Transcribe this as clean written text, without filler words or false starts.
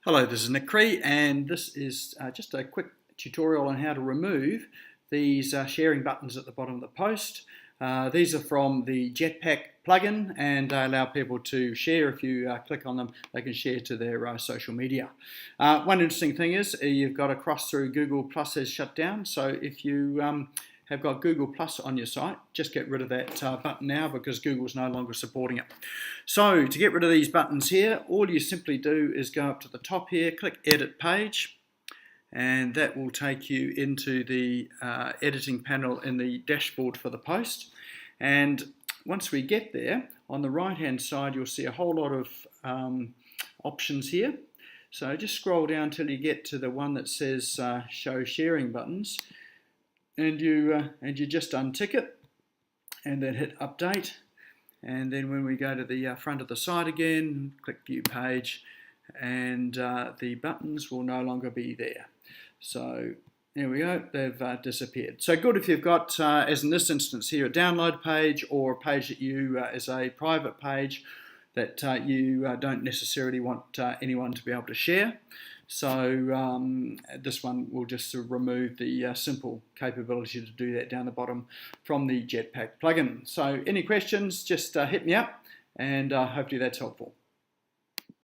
Hello, this is Nick Cree, and this is just a quick tutorial on how to remove these sharing buttons at the bottom of the post. These are from the JetPack plugin, and they allow people to share. If you click on them, they can share to their social media. One interesting thing is you've got a cross through Google Plus has shut down, so if you have got Google Plus on your site, just get rid of that button now because Google's no longer supporting it. So to get rid of these buttons here, all you simply do is go up to the top here, click Edit Page, and that will take you into the editing panel in the dashboard for the post. And once we get there, on the right hand side you'll see a whole lot of options here. So just scroll down till you get to the one that says Show Sharing Buttons, and you just untick it and then hit Update. And then when we go to the front of the site again, click View Page, and the buttons will no longer be there. So there we go, they've disappeared. So good if you've got, as in this instance here, a download page or a page that you is a private page that you don't necessarily want anyone to be able to share. So this one will just remove the simple capability to do that down the bottom from the JetPack plugin. So any questions, just hit me up, and hopefully that's helpful.